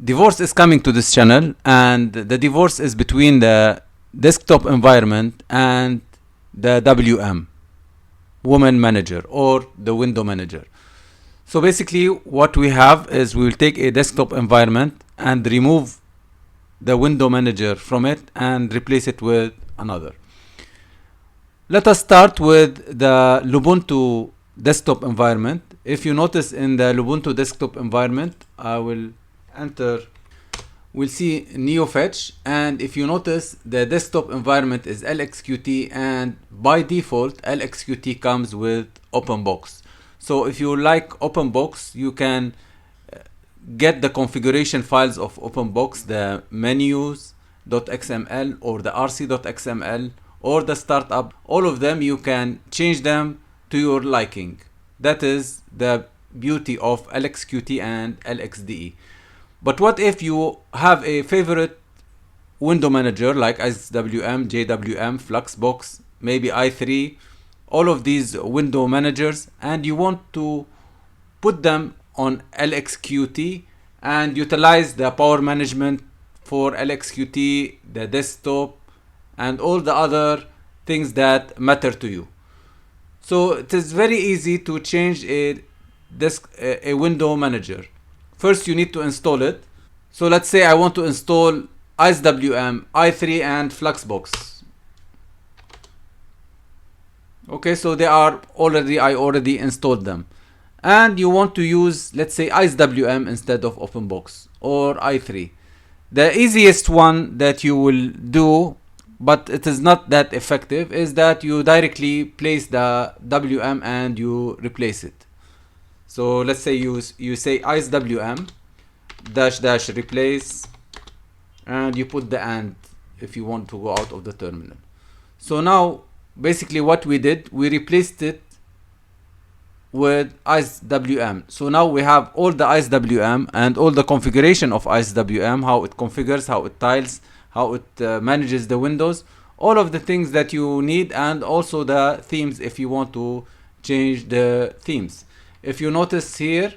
divorce is coming to this channel, and the divorce is between the desktop environment and the WM, woman manager, or the window manager. So basically what we have is we will take a desktop environment and remove the window manager from it and replace it with another. Let us start with the Ubuntu desktop environment. If you notice in the Ubuntu desktop environment, I will enter, we'll see NeoFetch, and if you notice the desktop environment is LXQT, and by default LXQT comes with openbox. So if you like openbox, you can get the configuration files of openbox, the menus.xml or the rc.xml or the startup. All of them you can change them to your liking. That is the beauty of LXQT and LXDE. But what if you have a favorite window manager like icewm, JWM, Fluxbox, maybe i3, all of these window managers, and you want to put them on LXQT and utilize the power management for LXQT, the desktop, and all the other things that matter to you. So it is very easy to change a window manager. First you need to install it. So let's say I want to install icewm, i3 and Fluxbox. Okay, so they are already, I already installed them. And you want to use, let's say, icewm instead of openbox, or i3. The easiest one that you will do, but it is not that effective, is that you directly place the WM and you replace it. So let's say you say icewm -- replace, and you put the and if you want to go out of the terminal. So now basically what we did, we replaced it with icewm. So now we have all the icewm and all the configuration of icewm, how it configures, how it tiles, how it manages the windows, all of the things that you need, and also the themes if you want to change the themes. If you notice here,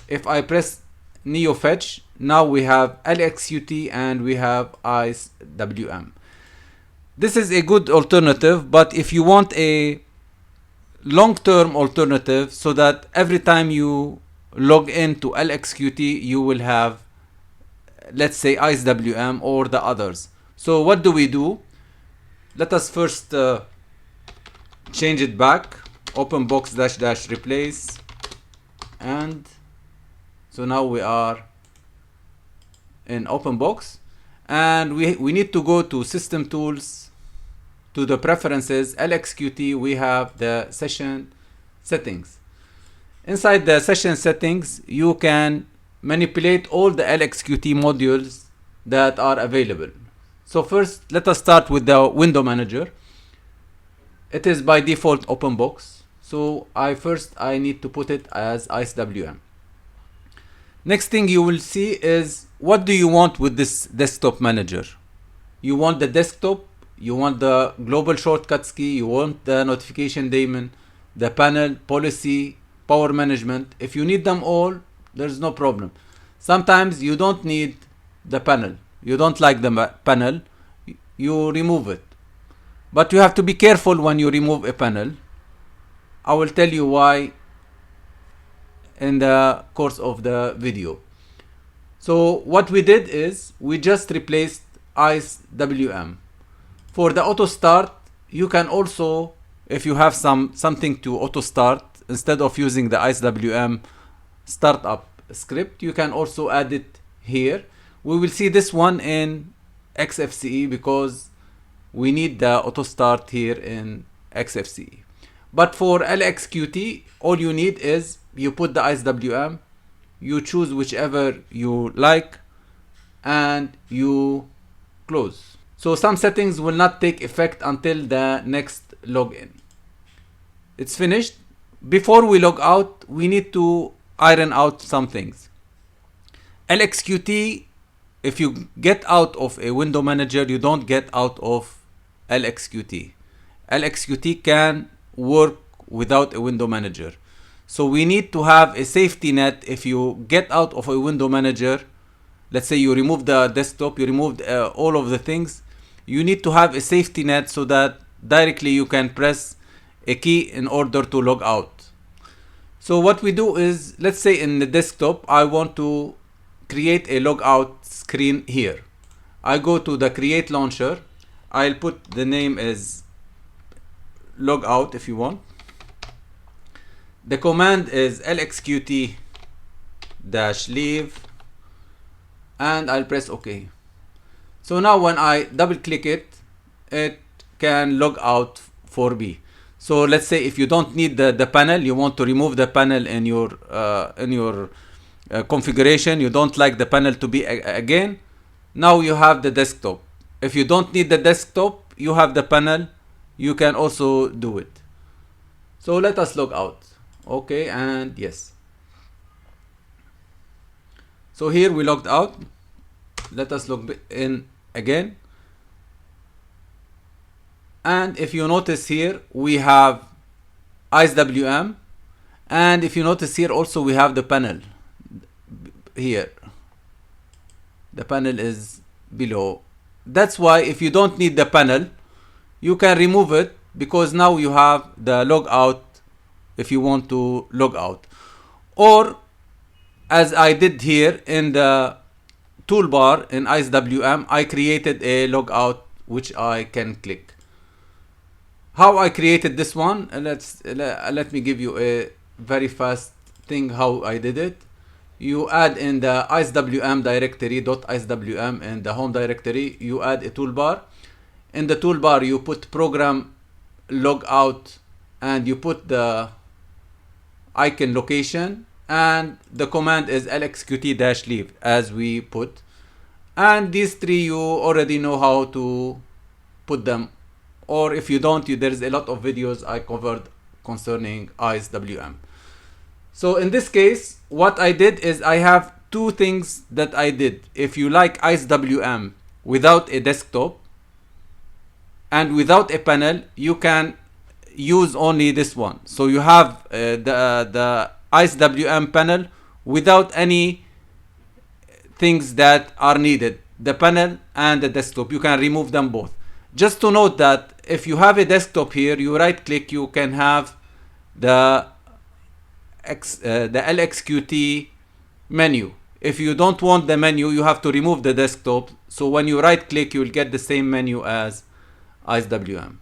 if I press NeoFetch, now we have LXQT and we have icewm. This is a good alternative, but if you want a long-term alternative so that every time you log into LXQT you will have, let's say, icewm or the others. So what do we do? Let us first change it back, openbox -- replace, and so now we are in openbox, and we need to go to system tools, to the preferences, LXQT, we have the session settings. Inside the session settings you can manipulate all the LXQT modules that are available. So first let us start with the window manager. It is by default openbox, so I need to put it as icewm. Next thing you will see is, what do you want with this desktop manager? You want the desktop, you want the global shortcuts key, you want the notification daemon, the panel, policy, power management. If you need them all, there's no problem. Sometimes you don't need the panel, you don't like the panel, you remove it. But you have to be careful when you remove a panel. I will tell you why in the course of the video. So what we did is we just replaced icewm. For the auto start, you can also, if you have something to auto start, instead of using the icewm startup script, you can also add it here. We will see this one in XFCE because we need the auto start here in XFCE. But for LXQT, all you need is you put the icewm, you choose whichever you like, and you close. So some settings will not take effect until the next login. It's finished. Before we log out, we need to iron out some things. LXQT, if you get out of a window manager, you don't get out of LXQT. LXQT can work without a window manager. So we need to have a safety net. If you get out of a window manager, let's say you remove the desktop, you removed all of the things, you need to have a safety net so that directly you can press a key in order to log out. So what we do is, let's say in the desktop, I want to create a logout screen here. I go to the create launcher. I'll put the name as logout if you want. The command is LXQT-leave, and I'll press OK. So now when I double click it, it can log out for me. So let's say if you don't need the panel, you want to remove the panel in your configuration, you don't like the panel to be again, now you have the desktop. If you don't need the desktop, you have the panel, you can also do it. So let us log out. Okay, and yes. So here we logged out. Let us log in again. And if you notice here, we have icewm. And if you notice here also, we have the panel here. The panel is below. That's why if you don't need the panel, you can remove it, because now you have the logout if you want to log out. Or as I did here in the toolbar in icewm, I created a logout which I can click. How I created this one, let me give you a very fast thing how I did it. You add in the icewm directory .icewm in the home directory, you add a toolbar. In the toolbar you put program logout and you put the icon location, and the command is LXQT-leave as we put. And these three you already know how to put them, or if you don't, there's a lot of videos I covered concerning icewm. So in this case, what I did is I have two things that I did. If you like icewm without a desktop and without a panel, you can use only this one. So you have the icewm panel without any things that are needed, the panel and the desktop. You can remove them both. Just to note that if you have a desktop here, you right click, you can have the LXQT menu. If you don't want the menu, you have to remove the desktop. So when you right click, you will get the same menu as icewm.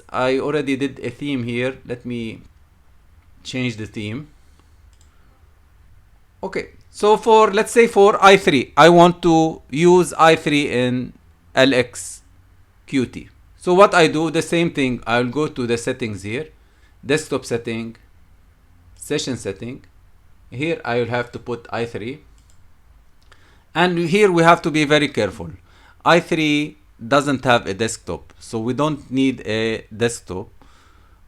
I already did a theme here. Let me change the theme. Okay, so let's say for i3, I want to use i3 in LXQT. So what I do, the same thing, I'll go to the settings here, desktop setting, session setting. Here I will have to put i3. And here we have to be very careful. i3 doesn't have a desktop, so we don't need a desktop.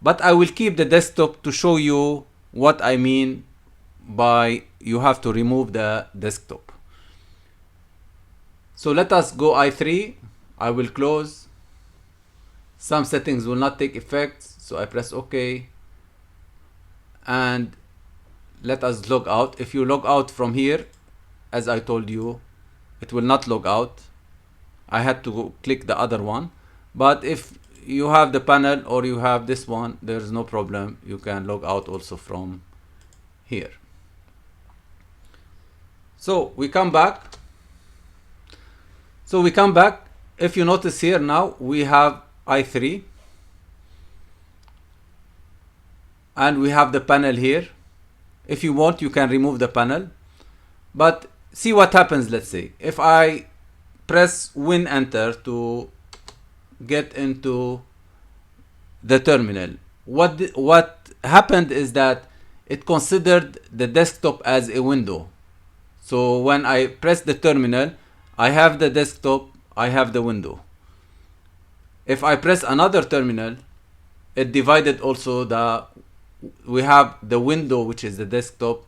But I will keep the desktop to show you what I mean by you have to remove the desktop. So let us go i3. I will close. Some settings will not take effect, so I press OK. And let us log out. If you log out from here, as I told you, it will not log out. I had to click the other one. But if you have the panel or you have this one, there's no problem. You can log out also from here. So we come back. If you notice here now, we have i3 and we have the panel here. If you want, you can remove the panel, but see what happens. Let's say if I press Win Enter to get into the terminal, what happened is that it considered the desktop as a window. So when I press the terminal, I have the desktop, I have the window. If I press another terminal, it divided also we have the window, which is the desktop,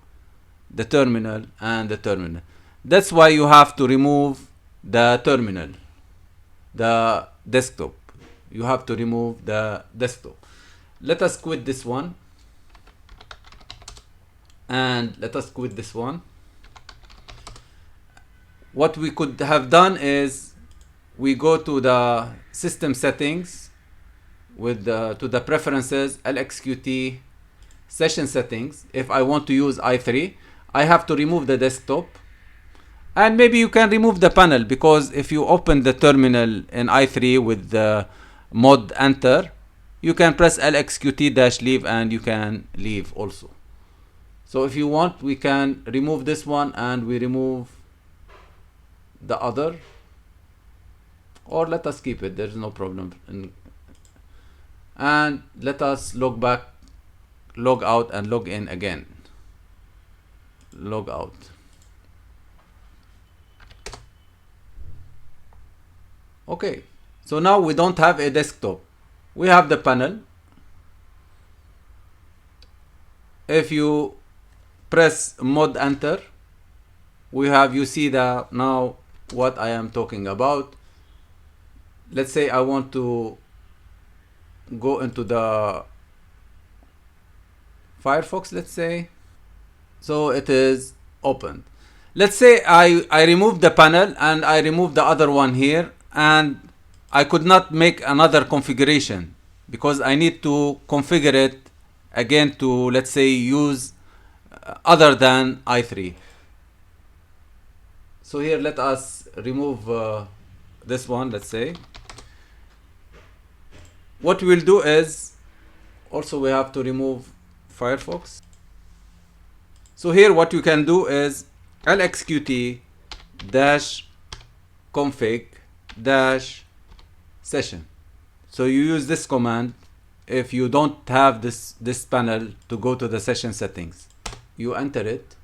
the terminal, and the terminal. That's why you have to remove the terminal, the desktop. You have to remove the desktop. Let us quit this one. And let us quit this one. what we could have done is we go to the system settings with to the preferences, LXQT session settings. If I want to use i3, I have to remove the desktop, and maybe you can remove the panel, because if you open the terminal in i3 with the mod enter, you can press LXQT-leave and you can leave also. So if you want, we can remove this one and we remove the other, or let us keep it, there's no problem. And let us log back, log out and log in again. Log out. Okay, so now we don't have a desktop, we have the panel. If you press mod enter, you see that now what I am talking about. Let's say I want to go into the Firefox, let's say. So it is opened. Let's say I remove the panel and I remove the other one here, and I could not make another configuration because I need to configure it again to, let's say, use other than i3. So here let us remove this one, let's say. What we'll do is also we have to remove Firefox. So here what you can do is LXQT-config-session. So you use this command if you don't have this panel to go to the session settings. You enter it,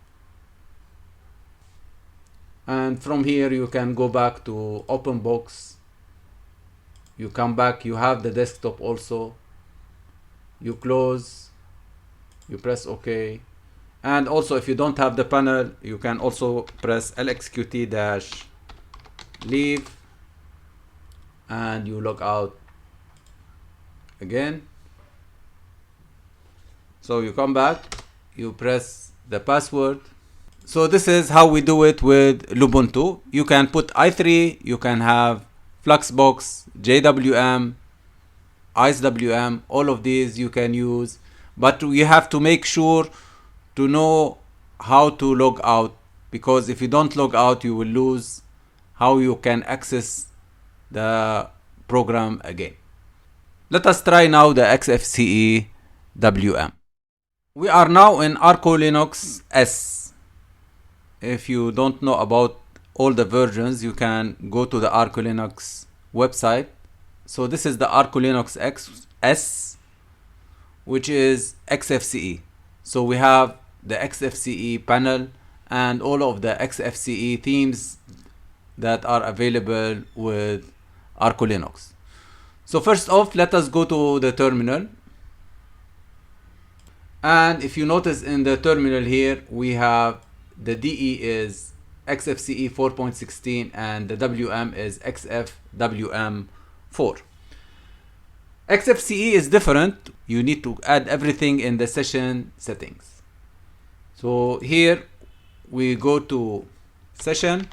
and from here you can go back to openbox. You come back, you have the desktop also. You close, you press OK. And also if you don't have the panel, you can also press LXQT-leave and you log out again. So you come back, you press the password. So this is how we do it with Lubuntu. You can put i3, you can have Fluxbox, JWM, icewm, all of these you can use, but you have to make sure to know how to log out, because if you don't log out you will lose how you can access the program again. Let us try now the XFCE WM. We are now in Arco Linux S. If you don't know about all the versions, you can go to the Arco Linux website. So this is the Arco Linux S, which is XFCE. So we have the XFCE panel and all of the XFCE themes that are available with Arco Linux. So first off, let us go to the terminal. And if you notice in the terminal here, we have the DE is XFCE 4.16 and the WM is xfwm4. XFCE is different. You need to add everything in the session settings. So here we go to session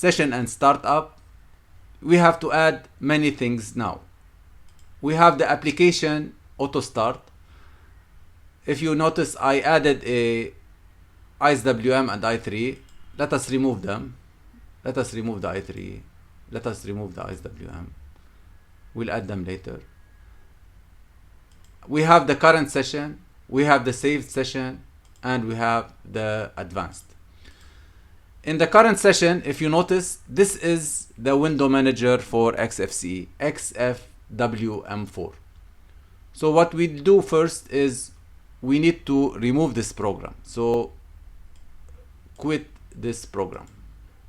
and startup. We have to add many things now. We have the application auto start. If you notice, I added a icewm and i3. Let us remove them. Let us remove the i3. Let us remove the icewm. We'll add them later. We have the current session, we have the saved session, and we have the advanced. In the current session, if you notice, this is the window manager for XFCE, xfwm4. So what we do first is we need to remove this program. So quit this program.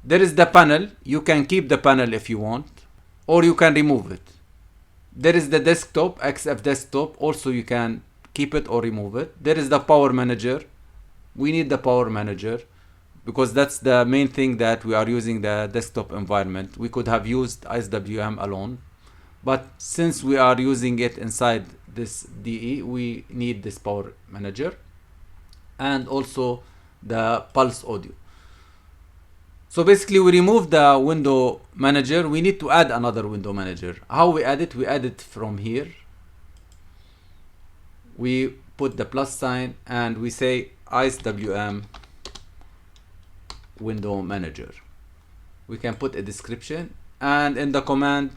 There is the panel. You can keep the panel if you want, or you can remove it. There is the desktop, XF desktop. Also you can keep it or remove it. There is the power manager. We need the power manager because that's the main thing that we are using the desktop environment. We could have used icewm alone, but since we are using it inside this DE, we need this power manager and also the pulse audio. So basically we remove the window manager. We need to add another window manager. How we add it? We add it from here. We put the plus sign and we say icewm window manager. We can put a description, and in the command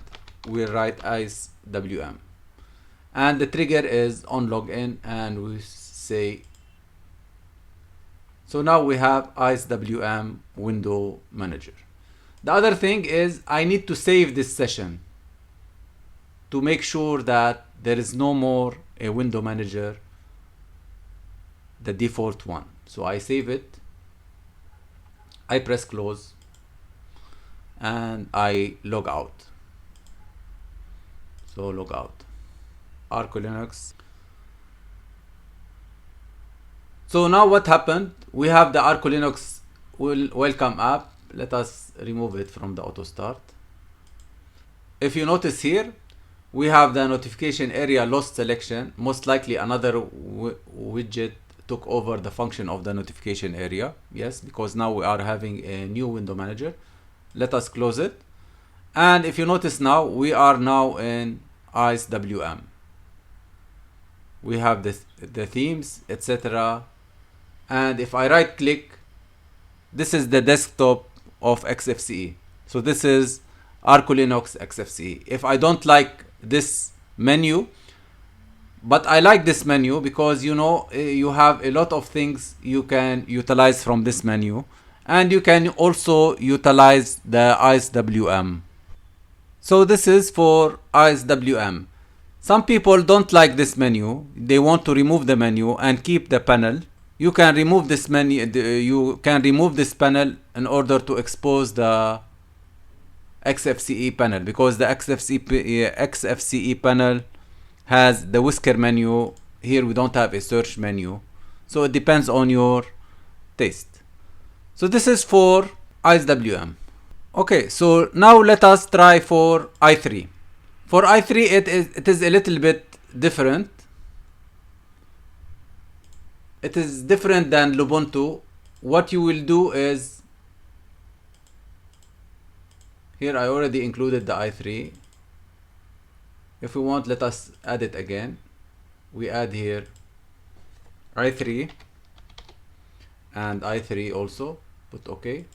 we write icewm, and the trigger is on login, and we say, so now we have icewm window manager. The other thing is I need to save this session to make sure that there is no more a window manager, the default one. So I save it, I press close, and I log out. So log out, Arch Linux. So now what happened? We have the Arch Linux welcome app. Let us remove it from the auto start. If you notice here, we have the notification area lost selection. Most likely another widget took over the function of the notification area. Yes, because now we are having a new window manager. Let us close it. And if you notice now, we are now in icewm. We have the themes, etc. And if I right click, this is the desktop of XFCE. So this is Arch Linux XFCE. If I don't like this menu, but I like this menu because you know you have a lot of things you can utilize from this menu, and you can also utilize the icewm. So this is for icewm. Some people don't like this menu. They want to remove the menu and keep the panel. You can remove this menu. You can remove this panel in order to expose the XFCE panel, because the XFCE panel has the whisker menu. Here we don't have a search menu, so it depends on your taste. So this is for icewm. Okay, so now let us try for i3. For i3 it is a little bit different. It is different than Lubuntu. What you will do is, here I already included the i3. If we want, let us add it again. We add here i3 and i3 also, put OK.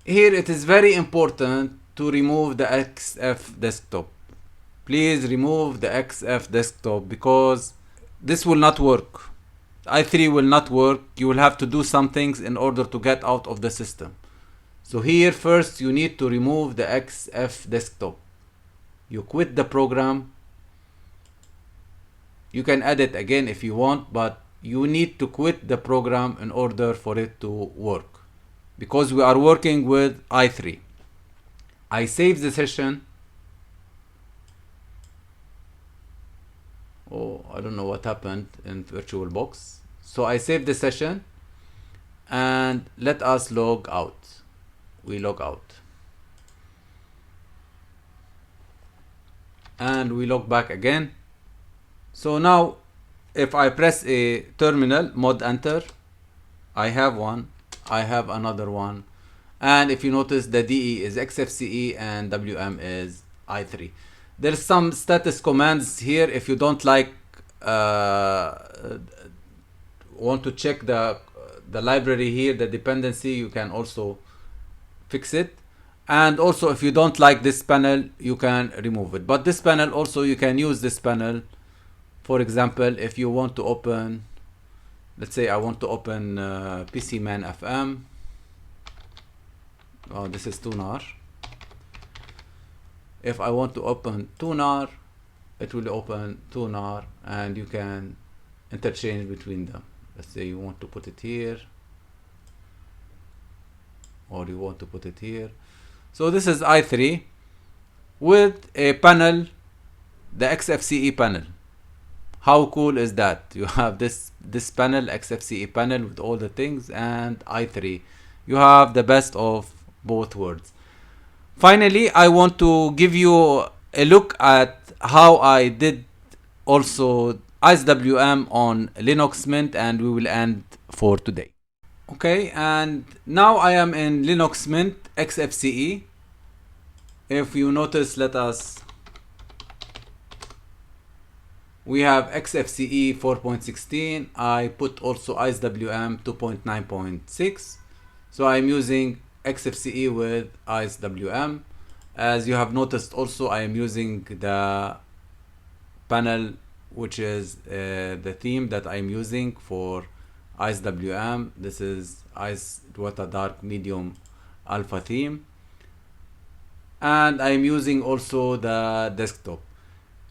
Here it is very important to remove the XF desktop. Please remove the XF desktop, because this will not work. i3 will not work. You will have to do some things in order to get out of the system. So here first you need to remove the XF desktop. You quit the program. You can add it again if you want, but you need to quit the program in order for it to work, because we are working with i3. I save the session. Oh, I don't know what happened in VirtualBox. So I save the session, and let us log out. We log out. And we log back again. So now if I press a terminal, mod enter, I have one, I have another one, and if you notice the DE is XFCE and WM is i3. There's some status commands here. If you don't like want to check the library here, the dependency, you can also fix it. And also if you don't like this panel, you can remove it. But this panel also, you can use this panel. For example, if you want to open, let's say I want to open PCman FM. Oh, this is tunar. If I want to open tunar, it will open tunar, and you can interchange between them. Let's say you want to put it here, or you want to put it here. So this is i3 with a panel, the XFCE panel. How cool is that? You have this panel, XFCE panel with all the things, and i3. You have the best of both worlds. Finally, I want to give you a look at how I did also icewm on Linux Mint, and we will end for today. Okay, and now I am in Linux Mint XFCE. If you notice, we have XFCE 4.16. I put also icewm 2.9.6. So I'm using XFCE with icewm. As you have noticed also, I am using the panel, which is the theme that I'm using for icewm. This is ice water dark medium alpha theme, and I'm using also the desktop.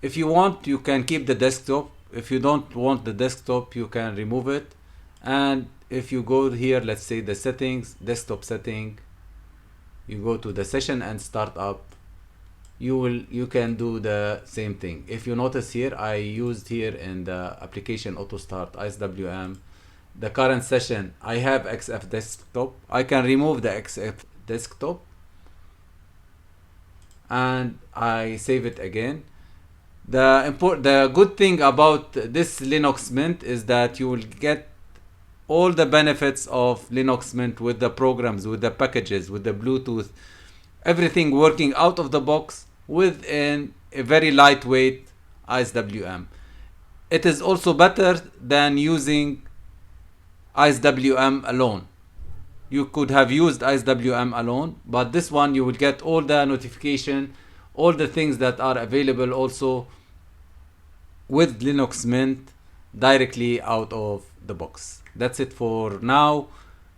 If you want, you can keep the desktop. If you don't want the desktop, you can remove it. And if you go here, let's say the settings, desktop setting, you go to the session and startup, you can do the same thing. If you notice here, I used here in the application auto start icewm the current session. I have XF desktop. I can remove the XF desktop and I save it again. The good thing about this Linux Mint is that you will get all the benefits of Linux Mint with the programs, with the packages, with the Bluetooth, everything working out of the box within a very lightweight icewm. It is also better than using icewm alone. You could have used icewm alone, but this one you will get all the notification, all the things that are available also with Linux Mint directly out of the box. That's it for now,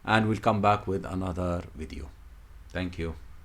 and we'll come back with another video. Thank you.